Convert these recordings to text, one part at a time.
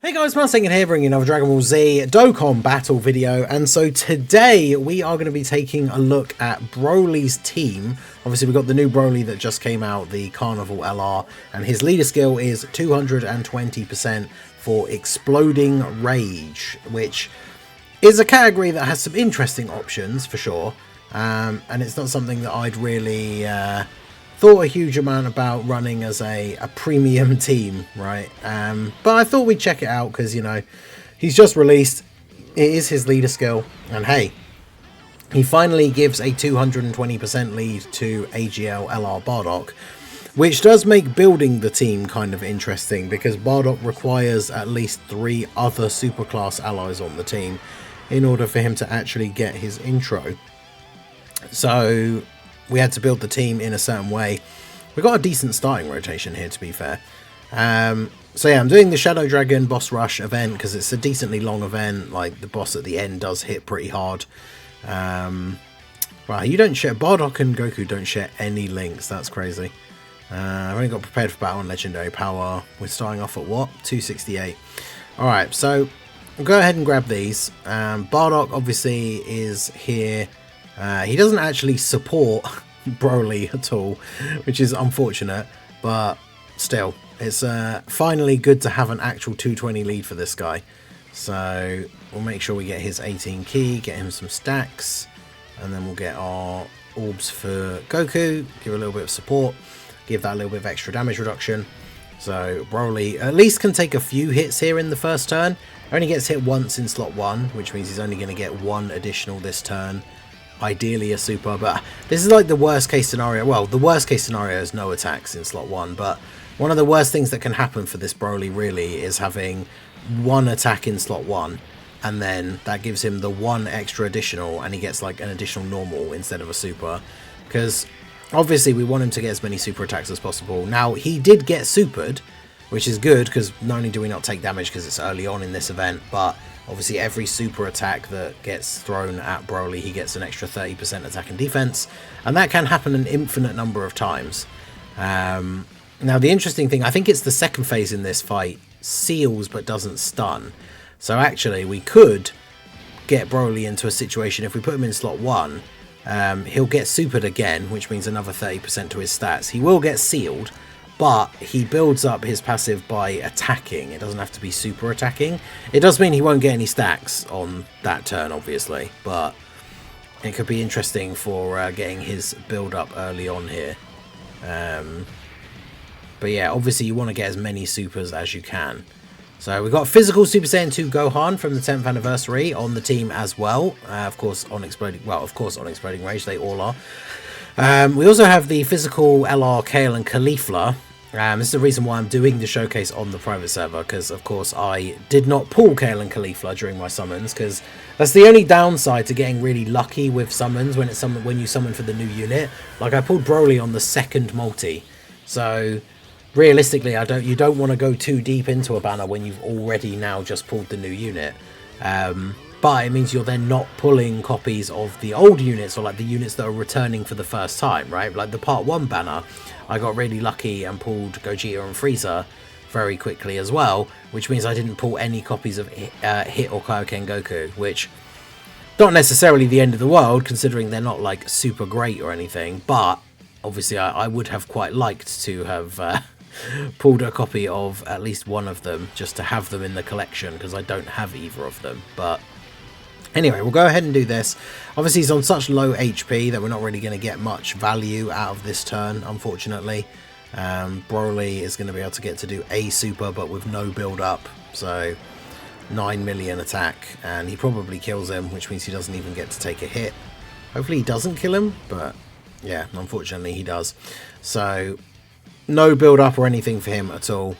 Hey guys, Syn Shenron here, bringing another Dragon Ball Z Dokkan battle video, and so today we are going to be taking a look at Broly's team. Obviously we've got the new Broly that just came out, the Carnival LR, and his leader skill is 220% for Exploding Rage, which is a category that has some interesting options for sure, and it's not something that I'd really thought a huge amount about running as a premium team, right? But I thought we'd check it out because, you know, he's just released. It is his leader skill, and hey, he finally gives a 220% lead to AGL LR Bardock, which does make building the team kind of interesting because Bardock requires at least 3 other superclass allies on the team in order for him to actually get his intro. So we had to build the team in a certain way. We got a decent starting rotation here, to be fair. So yeah, I'm doing the Shadow Dragon Boss Rush event because it's a decently long event. Like, the boss at the end does hit pretty hard. Right, you don't share... Bardock and Goku don't share any links. That's crazy. I've only got prepared for battle and legendary power. We're starting off at what? 268. Alright, so I'll go ahead and grab these. Bardock obviously is here. He doesn't actually support Broly at all, which is unfortunate, but still, it's finally good to have an actual 220 lead for this guy. So we'll make sure we get his 18 key, get him some stacks, and then we'll get our orbs for Goku, give a little bit of support, give that a little bit of extra damage reduction. So Broly at least can take a few hits here in the first turn. Only gets hit once in slot 1, which means he's only going to get 1 additional this turn. Ideally a super, but this is like the worst case scenario. Well, the worst case scenario is no attacks in slot 1, but one of the worst things that can happen for this Broly really is having 1 attack in slot 1, and then that gives him the 1 extra additional, and he gets like an additional normal instead of a super, because obviously we want him to get as many super attacks as possible. Now, he did get supered, which is good, because not only do we not take damage because it's early on in this event, but obviously every super attack that gets thrown at Broly, he gets an extra 30% attack and defense, and that can happen an infinite number of times. Now the interesting thing, I think it's the second phase in this fight, seals but doesn't stun. So actually we could get Broly into a situation, if we put him in slot 1, he'll get supered again, which means another 30% to his stats. He will get sealed, but he builds up his passive by attacking. It doesn't have to be super attacking. It does mean he won't get any stacks on that turn, obviously, but it could be interesting for getting his build up early on here. But yeah, obviously you want to get as many supers as you can. So we've got physical Super Saiyan 2 Gohan from the 10th anniversary on the team as well. Of course on Exploding Rage, they all are. We also have the physical LR Kale and Caulifla. This is the reason why I'm doing the showcase on the private server, because of course I did not pull Kale and Caulifla during my summons, because that's the only downside to getting really lucky with summons when you summon for the new unit. Like, I pulled Broly on the second multi, so realistically you don't want to go too deep into a banner when you've already now just pulled the new unit. But it means you're then not pulling copies of the old units, or like the units that are returning for the first time, right? Like the part 1 banner, I got really lucky and pulled Gogeta and Frieza very quickly as well, which means I didn't pull any copies of Hit or Kaioken Goku, which not necessarily the end of the world considering they're not like super great or anything, but obviously I would have quite liked to have pulled a copy of at least one of them just to have them in the collection, because I don't have either of them. But anyway, we'll go ahead and do this. Obviously, he's on such low HP that we're not really going to get much value out of this turn, unfortunately. Broly is going to be able to get to do a super, but with no build-up. So, 9 million attack, and he probably kills him, which means he doesn't even get to take a hit. Hopefully he doesn't kill him, but yeah, unfortunately he does. So, no build-up or anything for him at all.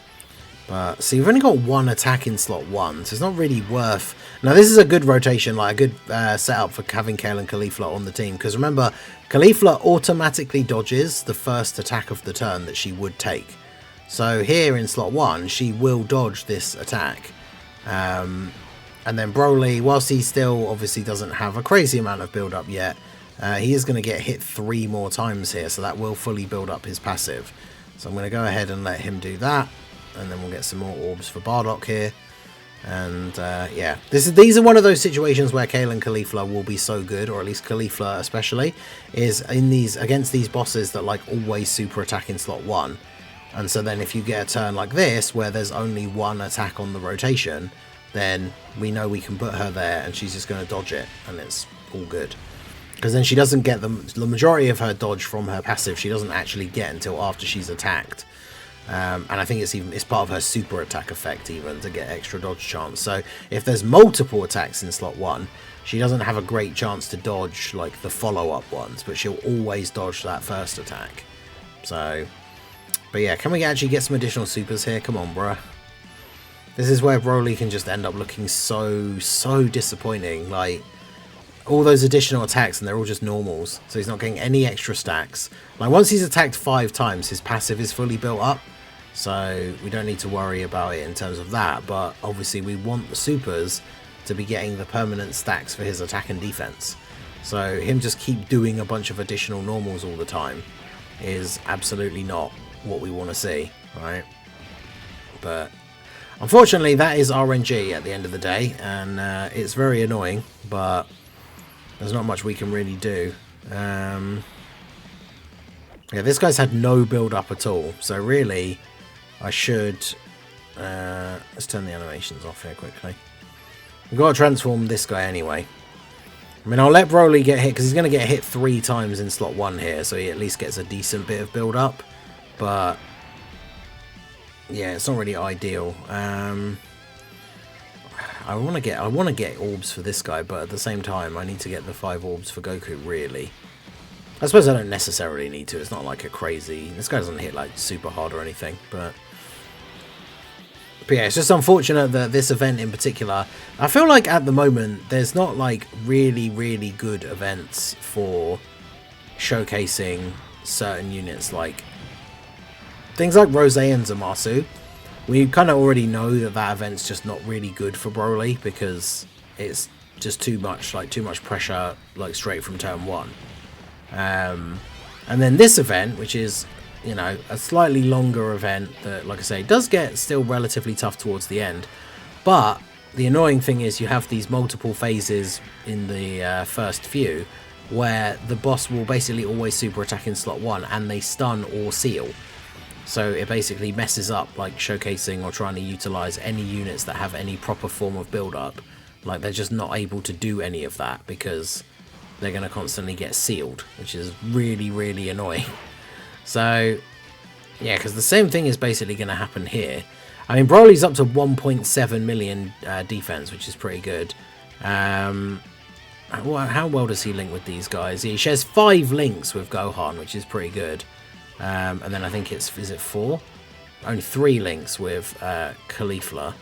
But see, we've only got 1 attack in slot 1, so it's not really worth... Now this is a good rotation, like a good setup for having Kale and Caulifla on the team, because remember, Caulifla automatically dodges the first attack of the turn that she would take. So here in slot 1, she will dodge this attack. And then Broly, whilst he still obviously doesn't have a crazy amount of build-up yet, he is going to get hit 3 more times here, so that will fully build up his passive. So I'm going to go ahead and let him do that, and then we'll get some more orbs for Bardock here. And yeah, these are one of those situations where Kale and Caulifla will be so good, or at least Caulifla especially, is in these against these bosses that like always super attack in slot 1. And so then if you get a turn like this where there's only one attack on the rotation, then we know we can put her there and she's just going to dodge it, and it's all good. Because then she doesn't get the majority of her dodge from her passive. She doesn't actually get until after she's attacked. And I think it's part of her super attack effect even to get extra dodge chance. So if there's multiple attacks in slot 1, she doesn't have a great chance to dodge like the follow-up ones, but she'll always dodge that first attack. So, but yeah, can we actually get some additional supers here? Come on, bruh. This is where Broly can just end up looking so disappointing. Like, all those additional attacks and they're all just normals, so he's not getting any extra stacks. Like, once he's attacked 5 times, his passive is fully built up, so we don't need to worry about it in terms of that. But obviously we want the supers to be getting the permanent stacks for his attack and defense, so him just keep doing a bunch of additional normals all the time is absolutely not what we want to see, right? But unfortunately that is RNG at the end of the day, and it's very annoying, but there's not much we can really do. Yeah, this guy's had no build up at all, so really I should let's turn the animations off here quickly. We've got to transform this guy anyway. I mean, I'll let Broly get hit because he's going to get hit 3 times in slot 1 here, so he at least gets a decent bit of build up, but yeah, it's not really ideal. I want to get orbs for this guy, but at the same time I need to get the 5 orbs for Goku, really. I suppose I don't necessarily need to. It's not like a crazy... This guy doesn't hit like super hard or anything, but yeah, it's just unfortunate that this event in particular, I feel like at the moment there's not like really good events for showcasing certain units, like things like Rose and Zamasu. We kind of already know that event's just not really good for Broly because it's just too much pressure, like straight from turn 1. And then this event, which is, you know, a slightly longer event that, like I say, does get still relatively tough towards the end. But the annoying thing is you have these multiple phases in the first few where the boss will basically always super attack in slot 1 and they stun or seal. So it basically messes up like showcasing or trying to utilize any units that have any proper form of build up. Like, they're just not able to do any of that because they're going to constantly get sealed, which is really annoying. So yeah, because the same thing is basically going to happen here. I mean, Broly's up to 1.7 million defense, which is pretty good. How well does he link with these guys? He shares 5 links with Gohan, which is pretty good. And then I think is it 4? Only 3 links with Caulifla.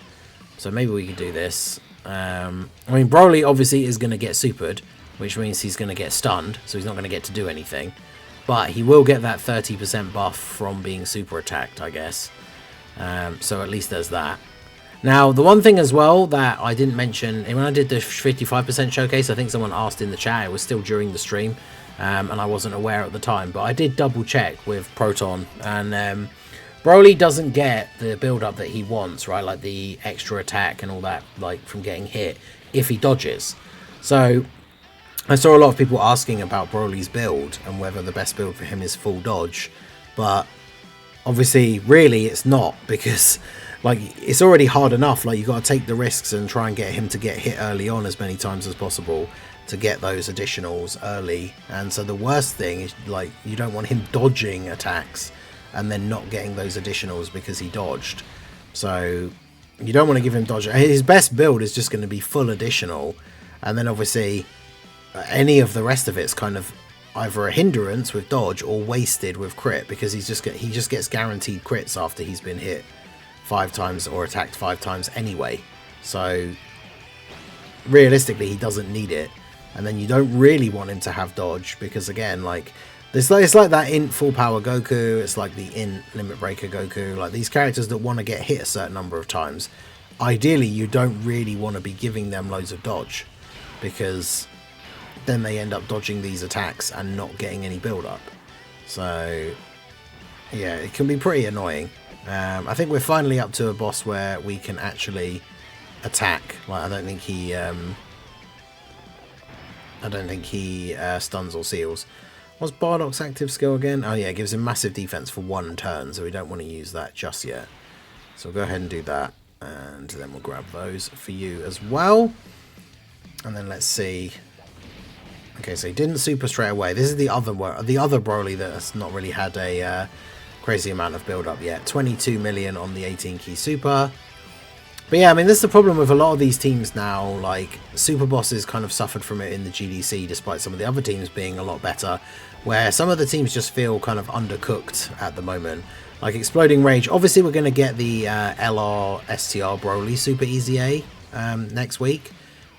So maybe we could do this. I mean, Broly obviously is going to get supered, which means he's going to get stunned, so he's not going to get to do anything. But he will get that 30% buff from being super attacked, I guess. So at least there's that. Now, the one thing as well that I didn't mention, when I did the 55% showcase, I think someone asked in the chat, it was still during the stream. And I wasn't aware at the time, but I did double check with Proton, and Broly doesn't get the build up that he wants, right? Like the extra attack and all that, like from getting hit, if he dodges. So I saw a lot of people asking about Broly's build and whether the best build for him is full dodge, but obviously really it's not, because like it's already hard enough. Like, you got to take the risks and try and get him to get hit early on as many times as possible to get those additionals early. And so the worst thing is, like, you don't want him dodging attacks and then not getting those additionals because he dodged. So you don't want to give him dodge. His best build is just going to be full additional, and then obviously any of the rest of it's kind of either a hindrance with dodge or wasted with crit, because he just gets guaranteed crits after he's been hit 5 times or attacked 5 times anyway. So realistically he doesn't need it. And then you don't really want him to have dodge, because again, like, it's like that int full power Goku, it's like the int limit breaker Goku, like these characters that want to get hit a certain number of times, ideally you don't really want to be giving them loads of dodge, because then they end up dodging these attacks and not getting any build up. So yeah, it can be pretty annoying. I think we're finally up to a boss where we can actually attack. Like, I don't think he stuns or seals. What's Bardock's active skill again? Oh yeah, it gives him massive defense for 1 turn, so we don't want to use that just yet. So we'll go ahead and do that, and then we'll grab those for you as well. And then let's see. Okay, so he didn't super straight away. This is the other Broly that's not really had a crazy amount of build up yet. 22 million on the 18 key super. But yeah, I mean, this is the problem with a lot of these teams now. Like, super bosses kind of suffered from it in the GDC, despite some of the other teams being a lot better, where some of the teams just feel kind of undercooked at the moment. Like Exploding Rage, obviously we're going to get the LR STR Broly Super Easy A next week,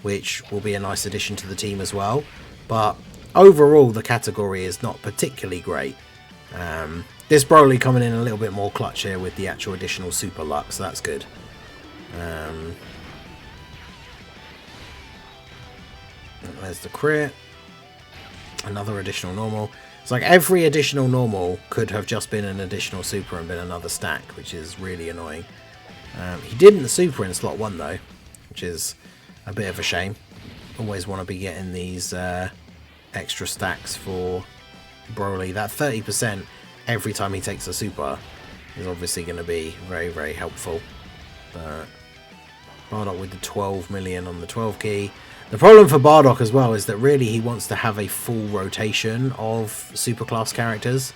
which will be a nice addition to the team as well. But overall, the category is not particularly great. This Broly coming in a little bit more clutch here with the actual additional Super Luck, so that's good. There's the crit. Another additional normal. It's like every additional normal could have just been an additional super and been another stack, which is really annoying. He didn't super in slot 1 though, which is a bit of a shame. Always want to be getting these extra stacks for Broly. That 30% every time he takes a super is obviously going to be very, very helpful. But Bardock with the 12 million on the 12 key. The problem for Bardock as well is that really he wants to have a full rotation of superclass characters.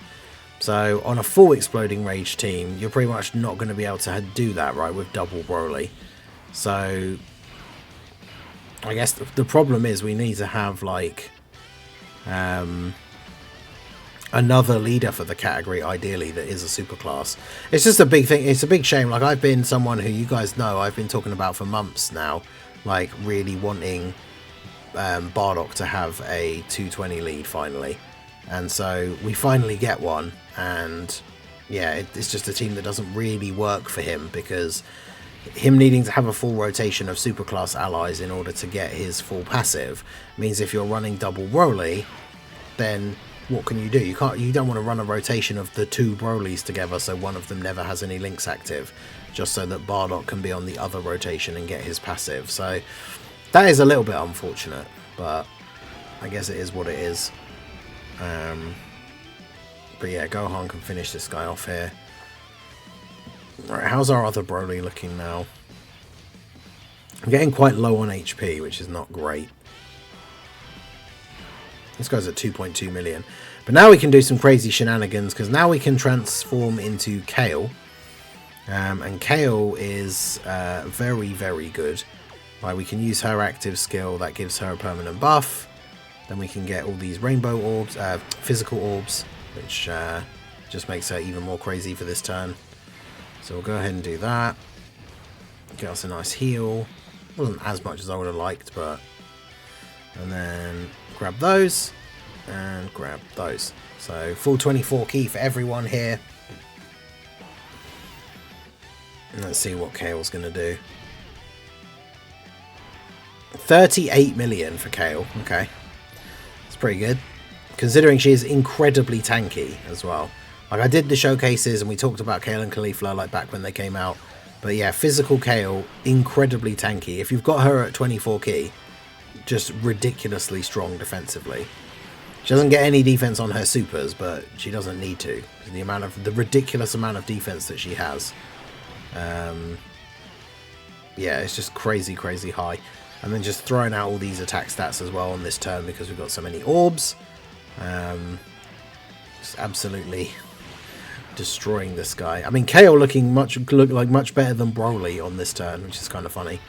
So on a full Exploding Rage team, you're pretty much not going to be able to do that, right, with double Broly. So I guess the problem is we need to have like another leader for the category, ideally, that is a superclass. It's just a big thing. It's a big shame. Like, I've been someone who you guys know I've been talking about for months now, like really wanting Bardock to have a 220 lead finally, and so we finally get one. And yeah, it's just a team that doesn't really work for him, because him needing to have a full rotation of superclass allies in order to get his full passive means if you're running double Broly, then what can you do? You don't want to run a rotation of the 2 Brolys together so one of them never has any links active, just so that Bardock can be on the other rotation and get his passive. So that is a little bit unfortunate, but I guess it is what it is. But yeah, Gohan can finish this guy off here. Right, how's our other Broly looking now? I'm getting quite low on HP, which is not great. This guy's at 2.2 million. But now we can do some crazy shenanigans, because now we can transform into Kale. And Kale is very, very good. Like, we can use her active skill, that gives her a permanent buff. Then we can get all these rainbow orbs, physical orbs, which just makes her even more crazy for this turn. So we'll go ahead and do that. Get us a nice heal. Wasn't as much as I would have liked, but... And then grab those and grab those. So full 24 key for everyone here. And let's see what Kale's going to do. 38 million for Kale. Okay. It's pretty good, considering she is incredibly tanky as well. Like, I did the showcases and we talked about Kale and Caulifla like back when they came out. But yeah, physical Kale, incredibly tanky. If you've got her at 24 key, just ridiculously strong defensively. She doesn't get any defense on her supers, but she doesn't need to. The ridiculous amount of defense that she has. Yeah, it's just crazy, crazy high. And then just throwing out all these attack stats as well on this turn because we've got so many orbs. Just absolutely destroying this guy. I mean, Kale look much better than Broly on this turn, which is kind of funny.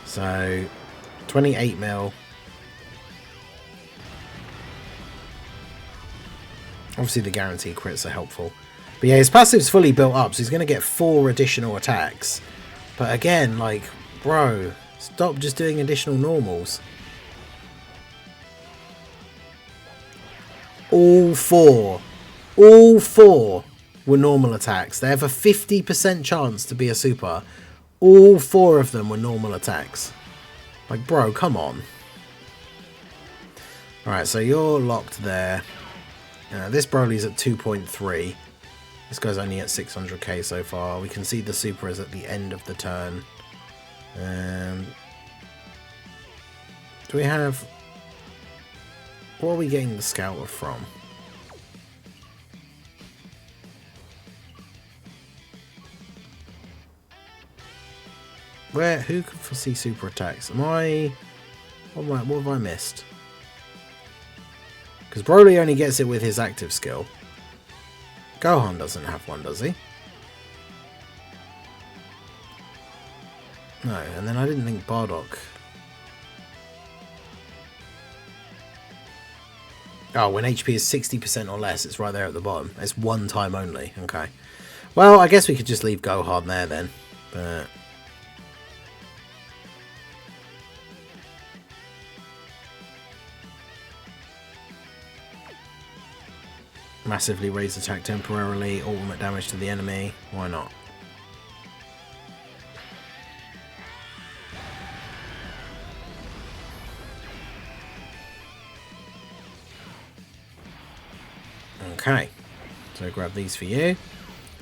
So 28 mil. Obviously the guaranteed crits are helpful. But yeah, his passive's fully built up, so he's going to get 4 additional attacks. But again, like, bro, stop just doing additional normals. All four were normal attacks. They have a 50% chance to be a super. All 4 of them were normal attacks. Like, bro, come on. Alright, so you're locked there. This Broly's at 2.3. This guy's only at 600k so far. We can see the super is at the end of the turn. Do we have... What are we getting the Scouter from? Where? Who can foresee super attacks? Am I... What have I missed? Because Broly only gets it with his active skill. Gohan doesn't have one, does he? No, and then I didn't think Bardock... Oh, when HP is 60% or less, it's right there at the bottom. It's one time only. Okay. Well, I guess we could just leave Gohan there then. But... Massively raise attack temporarily, ultimate damage to the enemy. Why not? Okay, so grab these for you.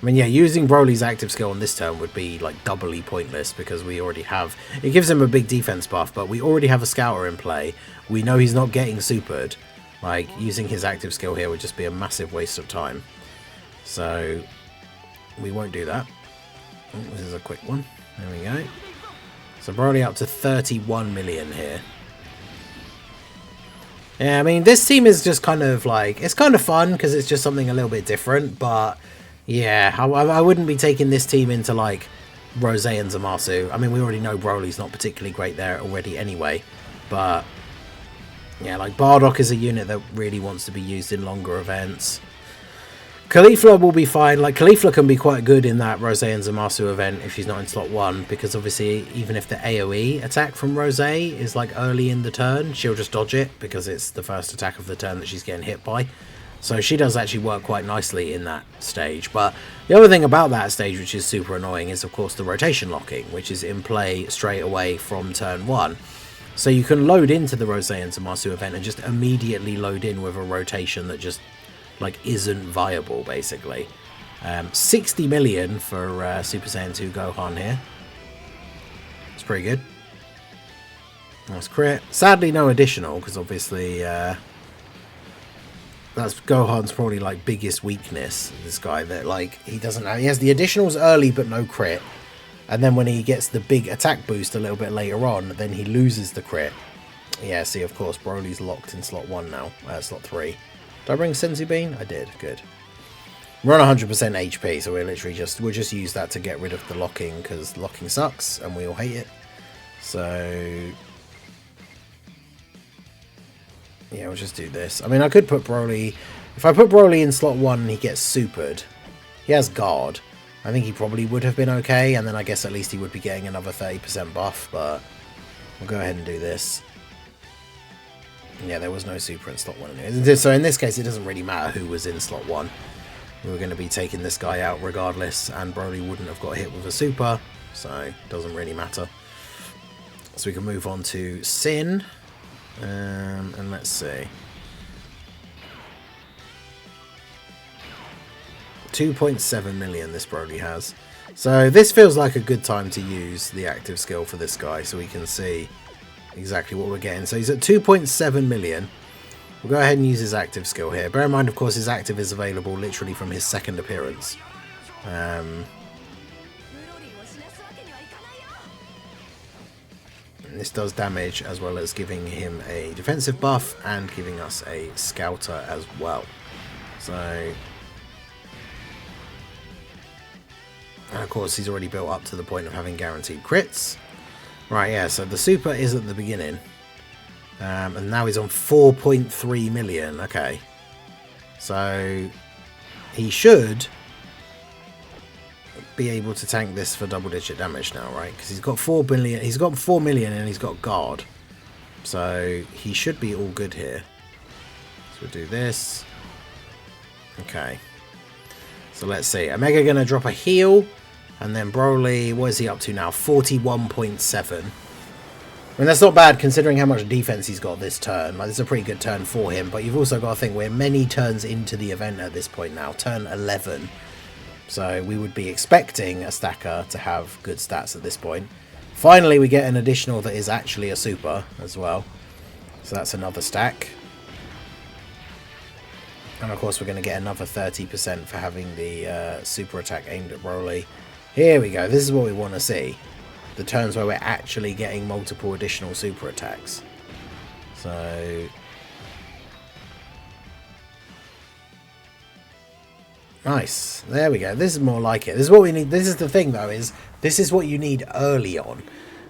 I mean, yeah, using Broly's active skill on this turn would be like doubly pointless because we already have... It gives him a big defense buff, but we already have a Scouter in play. We know he's not getting supered. Like, using his active skill here would just be a massive waste of time. So, we won't do that. Oh, this is a quick one. There we go. So, Broly up to 31 million here. Yeah, I mean, this team is just kind of like... It's kind of fun because it's just something a little bit different, but... Yeah, I wouldn't be taking this team into, like, Rose and Zamasu. I mean, we already know Broly's not particularly great there already anyway, but... Yeah, like Bardock is a unit that really wants to be used in longer events. Caulifla will be fine. Like, Caulifla can be quite good in that Rose and Zamasu event if she's not in slot 1, because obviously even if the AoE attack from Rose is like early in the turn, she'll just dodge it because it's the first attack of the turn that she's getting hit by. So she does actually work quite nicely in that stage. But the other thing about that stage, which is super annoying, is of course the rotation locking, which is in play straight away from turn 1. So you can load into the Rose and Zamasu event and just immediately load in with a rotation that just like isn't viable, basically. 60 million for Super Saiyan 2 Gohan here. It's pretty good. Nice crit. Sadly no additional, because obviously that's Gohan's probably like biggest weakness, this guy, that like he doesn't have, he has the additionals early but no crit. And then when he gets the big attack boost a little bit later on, then he loses the crit. Yeah, see, of course, Broly's locked in slot 1 now. Slot 3. Did I bring Senzu Bean? I did. Good. We're on 100% HP, so we'll just use that to get rid of the locking, because locking sucks, and we all hate it. So... yeah, we'll just do this. I mean, I could put Broly... If I put Broly in slot 1 and he gets supered, he has guard. I think he probably would have been okay, and then I guess at least he would be getting another 30% buff, but we'll go ahead and do this. Yeah, there was no super in slot 1 anyway. So in this case, it doesn't really matter who was in slot 1. We were going to be taking this guy out regardless, and Broly wouldn't have got hit with a super, so it doesn't really matter. So we can move on to Syn, and let's see. 2.7 million this Broly has. So this feels like a good time to use the active skill for this guy so we can see exactly what we're getting. So he's at 2.7 million. We'll go ahead and use his active skill here. Bear in mind, of course, his active is available literally from his second appearance. And this does damage as well as giving him a defensive buff and giving us a scouter as well. So... and of course, he's already built up to the point of having guaranteed crits. Right, yeah, so the super is at the beginning. And now he's on 4.3 million. Okay. So, he should be able to tank this for double-digit damage now, right? Because he's got 4 billion, he's got 4 million and he's got guard. So, he should be all good here. So, we'll do this. Okay. So, let's see. Omega going to drop a heal. And then Broly, what is he up to now? 41.7. I mean, that's not bad considering how much defense he's got this turn. Like, this is a pretty good turn for him. But you've also got to think we're many turns into the event at this point now. Turn 11. So we would be expecting a stacker to have good stats at this point. Finally, we get an additional that is actually a super as well. So that's another stack. And of course we're going to get another 30% for having the super attack aimed at Broly. Here we go. This is what we want to see. The turns where we're actually getting multiple additional super attacks. So... nice. There we go. This is more like it. This is what we need. This is the thing, though, is this is what you need early on.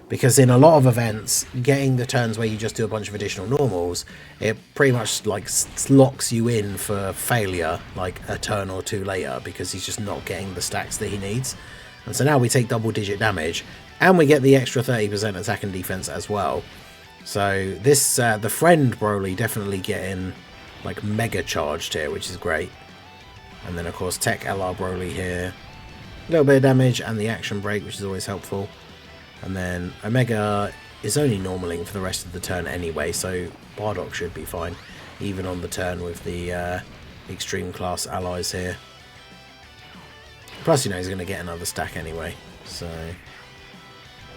Because in a lot of events, getting the turns where you just do a bunch of additional normals, it pretty much like locks you in for failure like a turn or two later, because he's just not getting the stacks that he needs. And so now we take double-digit damage, and we get the extra 30% attack and defense as well. So this, the friend Broly definitely getting like mega charged here, which is great. And then, of course, Tech LR Broly here. A little bit of damage and the action break, which is always helpful. And then Omega is only normaling for the rest of the turn anyway, so Bardock should be fine, even on the turn with the extreme class allies here. Plus, you know, he's going to get another stack anyway. So,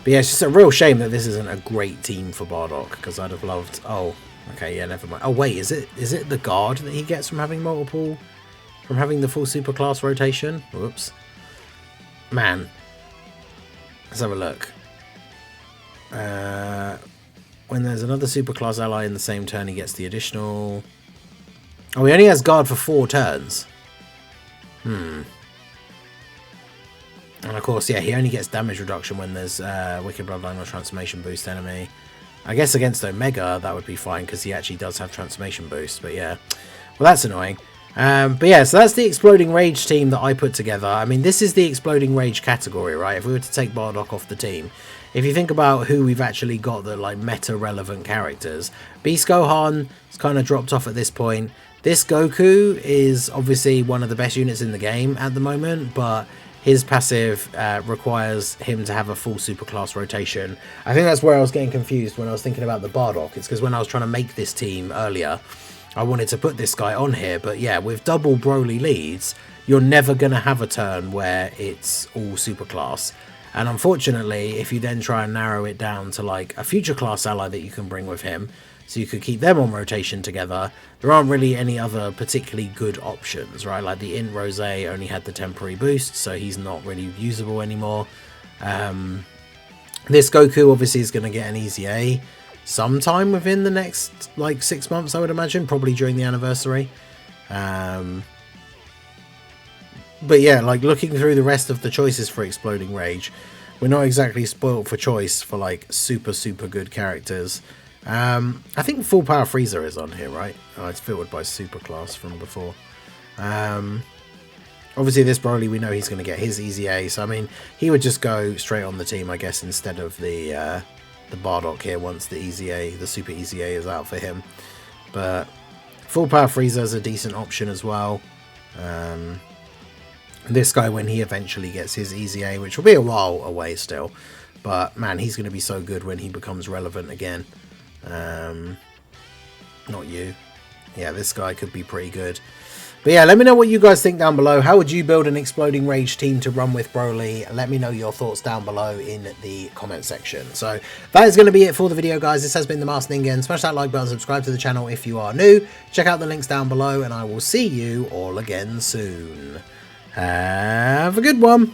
but yeah, it's just a real shame that this isn't a great team for Bardock, because I'd have loved... oh, okay, yeah, never mind. Oh, wait, is it the guard that he gets from having multiple... from having the full superclass rotation? Whoops. Man. Let's have a look. When there's another superclass ally in the same turn, he gets the additional... oh, he only has guard for 4 turns. And of course, yeah, he only gets damage reduction when there's Wicked Bloodline or Transformation Boost enemy. I guess against Omega, that would be fine, because he actually does have Transformation Boost. But yeah, well, that's annoying. But yeah, so that's the Exploding Rage team that I put together. I mean, this is the Exploding Rage category, right? If we were to take Bardock off the team, if you think about who we've actually got that like meta-relevant characters, Beast Gohan has kind of dropped off at this point. This Goku is obviously one of the best units in the game at the moment, but his passive requires him to have a full superclass rotation. I think that's where I was getting confused when I was thinking about the Bardock. It's because when I was trying to make this team earlier, I wanted to put this guy on here, but yeah, with double Broly leads, you're never going to have a turn where it's all superclass. And unfortunately, if you then try and narrow it down to like a future class ally that you can bring with him, so you could keep them on rotation together, there aren't really any other particularly good options, right? Like the Int Rose only had the temporary boost, so he's not really usable anymore. This Goku obviously is going to get an easy A sometime within the next like 6 months, I would imagine, probably during the anniversary. But yeah, like looking through the rest of the choices for Exploding Rage, we're not exactly spoiled for choice for like super good characters. I think Full Power Frieza is on here, right? Oh, it's filtered by Superclass from before. Obviously this Broly, we know he's going to get his easy A, so I mean, he would just go straight on the team, I guess, instead of the Bardock here once the easy A, the super easy A is out for him. But Full Power Frieza is a decent option as well. This guy, when he eventually gets his easy A, which will be a while away still, but man, he's going to be so good when he becomes relevant again. Not you. Yeah, this guy could be pretty good. But yeah, let me know what you guys think down below. How would you build an Exploding Rage team to run with Broly? Let me know your thoughts down below in the comment section. So that is going to be it for the video, guys. This has been the Master Ningen. Smash that like button, subscribe to the channel if you are new. Check out the links down below, and I will see you all again soon. Have a good one.